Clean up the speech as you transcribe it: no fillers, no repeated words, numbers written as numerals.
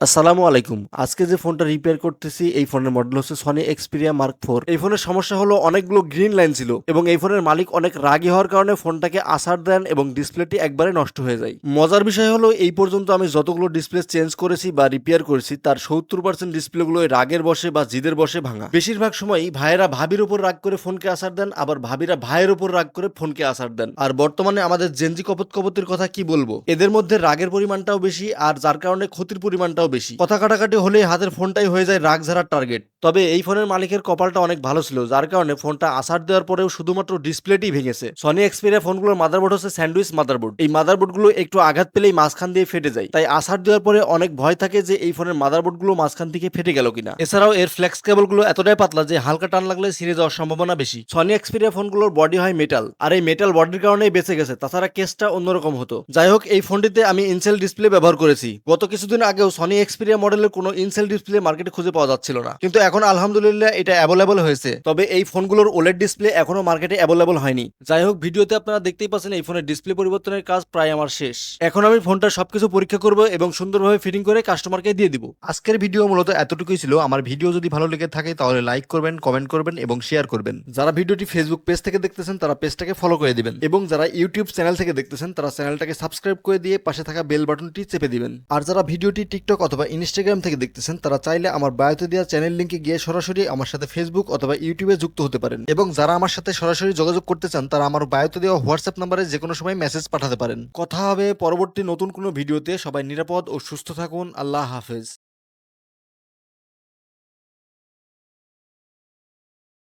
আসসালামু আলাইকুম। আজকে যে ফোনটা রিপেয়ার করতেছি এই ফোনের মডেল হচ্ছে সনি এক্সপিরিয়া মার্ক 4। এই ফোনের সমস্যা হলো অনেকগুলো গ্রিন লাইন ছিল এবং এই ফোনের মালিক অনেক রাগী হওয়ার কারণে ফোনটাকে আছাড় দেন এবং ডিসপ্লেটি একবারে নষ্ট হয়ে যায়। মজার বিষয় হলো এই পর্যন্ত আমি যতগুলো ডিসপ্লে চেঞ্জ করেছি বা রিপেয়ার করেছি তার 70% ডিসপ্লেগুলো এই রাগের বশে বা জিদের বশে ভাঙা। বেশিরভাগ সময়ই ভাইয়েরা ভাবির উপর রাগ করে ফোনকে আছাড় দেন, আবার ভাবিরা ভাইয়ের উপর রাগ করে ফোনকে আছাড় দেন। আর বর্তমানে আমাদের জেনজি কপতির কথা কি বলবো, এদের মধ্যে রাগের পরিমাণটাও বেশি আর যার কারণে ক্ষতির পরিমাণটাও বেশি। কথা কাটাকাটি হলেই হাতের ফোনটাই হয়ে যায় রাগ ঝাড়ার টার্গেট। তবে এই ফোনের মালিকের কপালটা অনেক ভালো ছিল, যার কারণে ফোনটা আছাড় দেওয়ার পরেও শুধুমাত্র ডিসপ্লেটি ভেঙেছে। সনি এক্সপেরিয়া ফোনগুলোর মাদারবোর্ড হচ্ছে স্যান্ডউইচ মাদারবোর্ড। এই মাদারবোর্ডগুলো একটু আঘাত পেলেই মাঝখান দিয়ে ফেটে যায়, তাই আছাড় দেওয়ার পরে অনেক ভয় থাকে যে এই ফোনের মাদারবোর্ডগুলো মাঝখান থেকে ফেটে গেল কিনা। এছাড়াও এর ফ্লেক্স কেবলগুলো এতটাই পাতলা যে হালকা টান লাগলে ছিঁড়ে যাওয়ার সম্ভাবনা বেশি। সনি এক্সপেরিয়া ফোনগুলোর বডি হয় মেটাল, আর এই মেটাল বডির কারণেই বেঁচে গেছে, তাছাড়া কেসটা অন্যরকম হতো। যাই হোক, এই ফোনটিতে আমি ইনসেল ডিসপ্লে ব্যবহার করেছি। গত কিছুদিন আগেও সনি এক্সপেরিয়া মডেলের কোনো ইনসেল ডিসপ্লে মার্কেটে খুঁজে পাওয়া যাচ্ছিল না, কিন্তু এখন আলহামদুলিল্লাহ এটা অ্যাভেলেবল হয়েছে। তবে এই ফোনগুলোর ওলেড ডিসপ্লে এখনো মার্কেটে অ্যাভেলেবল হয়নি। যাই হোক, ভিডিওতে আপনারা দেখতেই পাচ্ছেন এই ফোনের ডিসপ্লে পরিবর্তনের কাজ প্রায় আমার শেষ। এখন আমি ফোনটা সবকিছু পরীক্ষা করব এবং সুন্দরভাবে ফিটিং করে কাস্টমারকে দিয়ে দিব। আজকের ভিডিও মূলত এতটুকুই ছিল। আমার ভিডিও যদি ভালো লেগে থাকে তাহলে লাইক করবেন, কমেন্ট করবেন এবং শেয়ার করবেন। যারা ভিডিওটি ফেসবুক পেজ থেকে দেখতেছেন তারা পেজটাকে ফলো করে দিবেন, এবং যারা ইউটিউব চ্যানেল থেকে দেখতেছেন তারা চ্যানেলটাকে সাবস্ক্রাইব করে দিয়ে পাশে থাকা বেল বাটনটি চেপে দিবেন। আর যারা ভিডিওটি টিকটক অথবা ইনস্টাগ্রাম থেকে দেখতেছেন তারা চাইলে আমার বায়োতে দেওয়া চ্যানেল লিঙ্কে গিয়ে সরাসরি আমার সাথে ফেসবুক অথবা ইউটিউবে যুক্ত হতে পারেন। এবং যারা আমার সাথে সরাসরি যোগাযোগ করতে চান তারা আমার বায়োতে দেওয়া হোয়াটসঅ্যাপ নাম্বারে যে কোনো সময় মেসেজ পাঠাতে পারেন। কথা হবে পরবর্তী নতুন কোনো ভিডিওতে। সবাই নিরাপদ ও সুস্থ থাকুন। আল্লাহ হাফেজ।